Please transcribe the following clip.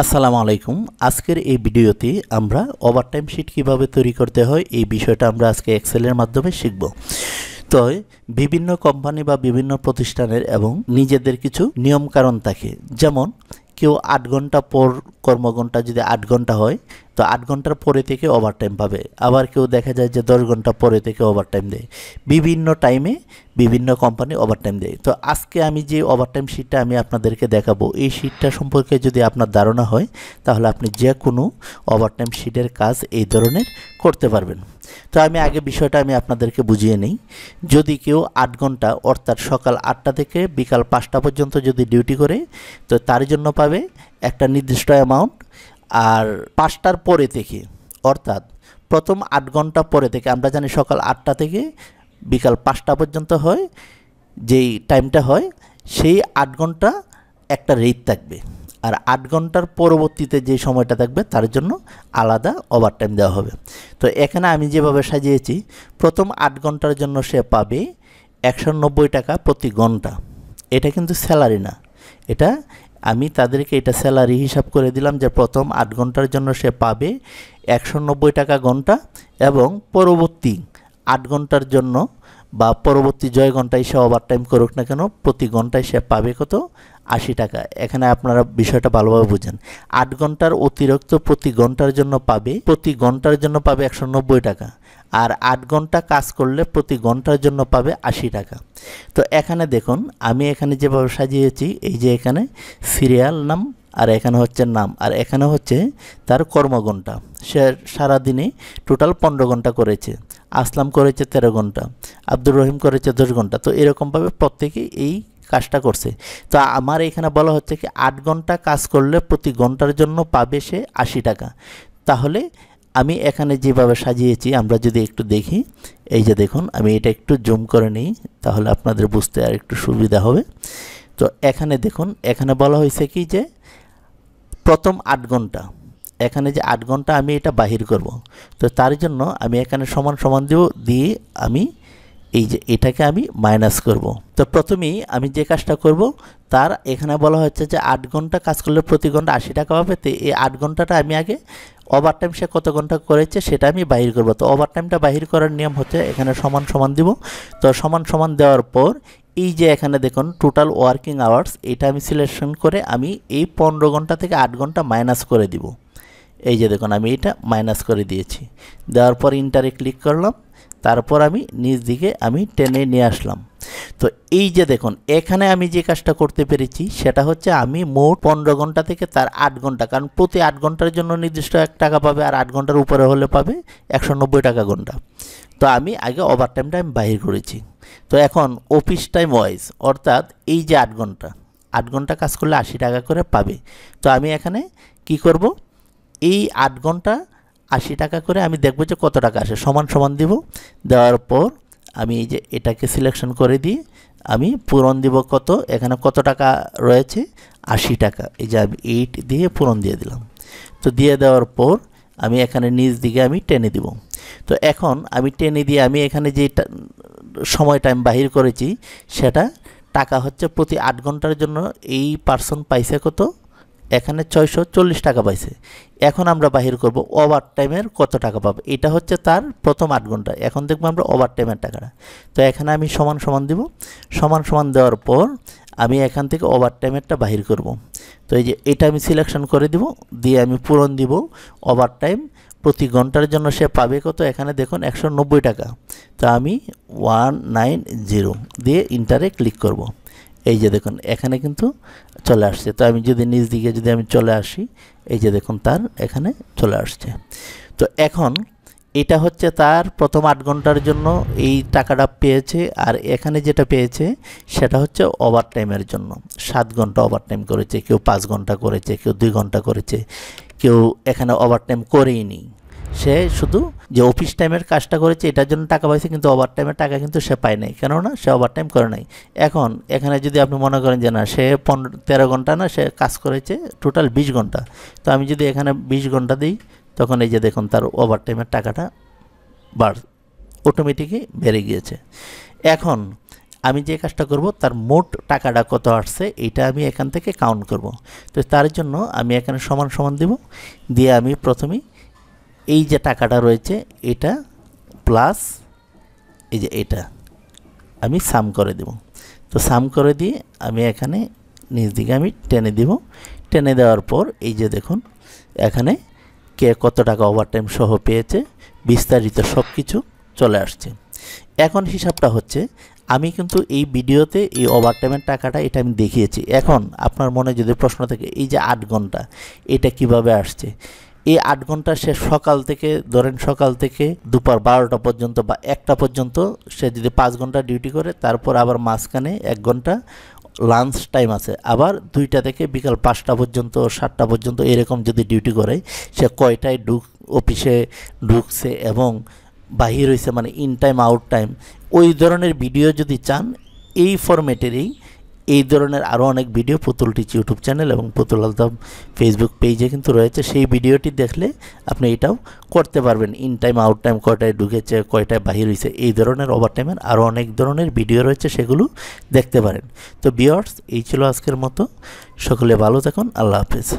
আসসালামু আলাইকুম। আজকের এই ভিডিওতে আমরা ওভারটাইম শিট কিভাবে তৈরি করতে হয় এই বিষয়টা আমরা আজকে এক্সেলের মাধ্যমে শিখব। তো বিভিন্ন কোম্পানি বা বিভিন্ন প্রতিষ্ঠানের এবং নিজেদের কিছু নিয়ম কারণ থাকে, যেমন কেউ 8 ঘন্টা পর কর্মঘণ্টা যদি 8 ঘন্টা হয় তো 8 ঘন্টার পরে থেকে ওভারটাইম পাবে, আবার কেউ দেখা যায় যে 10 ঘন্টা পরে থেকে ওভারটাইম দেয়। বিভিন্ন টাইমে বিভিন্ন কোম্পানি ওভারটাইম দেয়। তো আজকে আমি যে ওভারটাইম শিটটা আমি আপনাদেরকে দেখাবো, এই শিটটা সম্পর্কে যদি আপনার ধারণা হয় তাহলে আপনি যে কোনো ওভারটাইম শিটের কাজ এই ধরনের করতে পারবেন। তো আমি আগে বিষয়টা আমি আপনাদেরকে বুঝিয়ে নিই। যদি কেউ 8 ঘন্টা অর্থাৎ সকাল 8টা থেকে বিকাল 5টা পর্যন্ত যদি ডিউটি করে তো তার জন্য পাবে একটা নির্দিষ্ট অ্যামাউন্ট। আর 5টার পরে থেকে অর্থাৎ প্রথম 8 ঘন্টা পরে থেকে, আমরা জানি সকাল 8টা থেকে বিকাল 5টা পর্যন্ত হয় যেই টাইমটা হয়, সেই 8 ঘন্টা একটা রেট থাকবে। আর 8 ঘন্টার পরবর্তীতে যে সময়টা থাকবে তার জন্য আলাদা ওভারটাইম দেওয়া হবে। তো এখানে আমি যেভাবে সাজিয়েছি, প্রথম 8 ঘন্টার জন্য সে পাবে 190 টাকা প্রতি ঘন্টা। এটা কিন্তু স্যালারি না, এটা আমি তাদেরকে এটা স্যালারি হিসাব করে দিলাম যে প্রথম 8 ঘন্টার জন্য সে পাবে 190 টাকা ঘন্টা, এবং পরবর্তী 8 ঘন্টার জন্য বা পরবর্তী জয় ঘন্টায় সে ওভারটাইম করুক না কেন প্রতি ঘন্টায় সে পাবে কত? 80 টাকা। এখানে আপনারা বিষয়টা ভালোভাবে বুঝেন। 8 ঘন্টার অতিরিক্ত প্রতি ঘন্টার জন্য পাবে 190 টাকা, আর 8 ঘন্টা কাজ করলে প্রতি ঘন্টার জন্য পাবে 80 টাকা। তো এখানে দেখুন আমি এখানে যেভাবে সাজিয়েছি, এই যে এখানে সিরিয়াল নাম, আর এখানে হচ্ছে নাম, আর এখানে হচ্ছে তার কর্মঘণ্টা। সে সারাদিনে টোটাল 15 ঘন্টা করেছে, আসলাম করেছে 13 ঘন্টা, আব্দুর রহিম করেছে 10 ঘন্টা। তো এরকমভাবে প্রত্যেকেই এই কাজটা করছে। তো আমার এখানে বলা হচ্ছে কি 8 ঘন্টা কাজ করলে প্রতি ঘন্টার জন্য পাবে সে 80 টাকা। তাহলে আমি এখানে যেভাবে সাজিয়েছি আমরা যদি একটু দেখি, এই যে দেখুন আমি এটা একটু জুম করে নিই তাহলে আপনাদের বুঝতে আর একটু সুবিধা হবে। তো এখানে দেখুন, এখানে বলা হয়েছে কি যে প্রথম 8 ঘন্টা, এখানে যে 8 ঘন্টা আমি এটা বাহির করব। তো তার জন্য আমি এখানে সমান সমান দিয়ে আমি এই যে এটাকে আমি মাইনাস করব। তো প্রথমেই আমি যে কাজটা করব, তার এখানে বলা হচ্ছে যে 8 ঘন্টা কাজ করলে প্রতি ঘন্টা 80 টাকা পাবে। তো এই 8 ঘন্টাটা আমি আগে ওভারটাইম সে কত ঘন্টা করেছে সেটা আমি বাহির করব। তো ওভারটাইমটা বাহির করার নিয়ম হচ্ছে এখানে সমান সমান দিব। তো সমান সমান দেওয়ার পর এই যে এখানে দেখুন টোটাল ওয়ার্কিং আওয়ার্স, এটা আমি সিলেকশন করে আমি এই 15 ঘন্টা থেকে 8 ঘন্টা মাইনাস করে দিব। এই যে দেখুন আমি এটা মাইনাস করে দিয়েছি। দেওয়ার পর ইন্টারে ক্লিক করলাম, তারপর আমি নিচ দিকে আমি টেনে নিয়ে আসলাম। তো এই যে দেখুন এখানে আমি যে কাজটা করতে পেরেছি সেটা হচ্ছে আমি মোট 15 ঘন্টা থেকে তার 8 ঘন্টা, কারণ প্রতি 8 ঘন্টার জন্য নির্দিষ্ট 1 টাকা পাবে, আর 8 ঘন্টার উপরে হলে পাবে 190 টাকা ঘন্টা। তো আমি আগে ওভারটাইমটা আমি বাহির করেছি। তো এখন অফিস টাইম ওয়াইজ অর্থাৎ এই যে 8 ঘন্টা কাজ করলে 80 টাকা করে পাবে। তো আমি এখানে কি করব, এই 8 ঘন্টা 80 টাকা করে আমি দেখব যে কত টাকা আসে, সমান সমান দিব। দেওয়ার পর আমি এই যে এটাকে সিলেকশন করে দিয়ে আমি পূরণ দিব কত, এখানে কত টাকা রয়েছে 80 টাকা, এই যে আমি 8 দিয়ে পূরণ দিয়ে দিলাম। তো দিয়ে দেওয়ার পর আমি এখানে নিচ দিকে আমি টেনে দিব। তো এখন আমি টেনে দিয়ে আমি এখানে যে সময়টা আমি বাহির করেছি সেটা টাকা হচ্ছে প্রতি 8 ঘন্টার জন্য এই পার্সন পাইছে কত, এখানে 640 টাকা পাইছে। এখন আমরা বাহির করব ওভারটাইমের কত টাকা পাবে, এটা হচ্ছে তার প্রথম 8 ঘন্টা। এখন দেখব আমরা ওভারটাইমের টাকাটা। তো এখানে আমি সমান সমান দিব, সমান সমান দেওয়ার পর আমি এখান থেকে ওভারটাইমেরটা বাহির করব। তো এই যে এটা আমি সিলেকশন করে দিব, দিয়ে আমি পূরণ দিব ওভারটাইম প্রতি ঘন্টার জন্য সে পাবে কত, এখানে দেখুন 190 টাকা। তো আমি 190 দিয়ে ইন্টারে ক্লিক করব। এই যে দেখুন এখানে কিন্তু চলে আসছে। তো আমি যদি নিচ দিকে যদি আমি চলে আসি, এই যে দেখুন তার এখানে চলে আসছে। তো এখন এটা হচ্ছে তার প্রথম 8 ঘন্টার জন্য এই টাকাটা পেয়েছে, আর এখানে যেটা পেয়েছে সেটা হচ্ছে ওভারটাইমের জন্য 7 ঘন্টা ওভারটাইম করেছে, কেউ 5 ঘন্টা করেছে, কেউ 2 ঘন্টা করেছে, কেউ এখানে ওভারটাইম করেই নি। সে শুধু যে অফিস টাইমের কাজটা করেছে এটার জন্য টাকা পাইছে, কিন্তু ওভারটাইমের টাকা কিন্তু সে পায় নাই, কেননা সে ওভারটাইম করে নাই। এখন এখানে যদি আপনি মনে করেন যে না সে 13 ঘন্টা না, সে কাজ করেছে টোটাল 20 ঘন্টা, তো আমি যদি এখানে 20 ঘন্টা দিই তখন এই যে দেখুন তার ওভারটাইমের টাকাটা অটোমেটিকই বেড়ে গিয়েছে। এখন আমি যে কাজটা করব তার মোট টাকাটা কত আসছে এটা আমি এখান থেকে কাউন্ট করব। তো তার জন্য আমি এখানে সমান সমান দেব, দিয়ে আমি প্রথমেই এই যে টাকাটা রয়েছে এটা প্লাস এই যে এটা আমি সাম করে দেব। তো সাম করে দিয়ে আমি এখানে নিচ দিকে আমি টেনে দিব। টেনে দেওয়ার পর এই যে দেখুন এখানে কে কত টাকা ওভারটাইম সহ পেয়েছে বিস্তারিত সব কিছু চলে আসছে। এখন হিসাবটা হচ্ছে আমি কিন্তু এই ভিডিওতে এই ওভারটাইমের টাকাটা এটা আমি দেখিয়েছি। এখন আপনার মনে যদি প্রশ্ন থাকে এই যে 8 ঘন্টা এটা কিভাবে আসছে, এই 8 ঘন্টা সে সকাল থেকে ধরেন সকাল থেকে দুপুর 12টা পর্যন্ত বা 1টা পর্যন্ত সে যদি 5 ঘন্টা ডিউটি করে, তারপর আবার মাঝখানে 1 ঘন্টা লাঞ্চ টাইম আছে, আবার 2টা থেকে বিকাল 5টা পর্যন্ত 7টা পর্যন্ত এরকম যদি ডিউটি করে সে কয়টায় অফিসে ঢুকছে এবং বাহির হয়েছে, মানে ইন টাইম আউট টাইম, ওই ধরনের ভিডিও যদি চান এই ফরম্যাটেরই এই ধরনের আরও অনেক ভিডিও পুতুল টিচ ইউটিউব চ্যানেল এবং পুতুল আলতাফ ফেসবুক পেজে কিন্তু রয়েছে। সেই ভিডিওটি দেখলে আপনি এটাও করতে পারবেন। ইন টাইম আউট টাইম কয়টায় ঢুকেছে কয়টায় বাহির হয়েছে এই ধরনের ওভারটাইমের আরও অনেক ধরনের ভিডিও রয়েছে, সেগুলো দেখতে পারেন। তো ভিউয়ার্স এই ছিল আজকের মতো, সকলে ভালো থাকুন, আল্লাহ হাফেজ।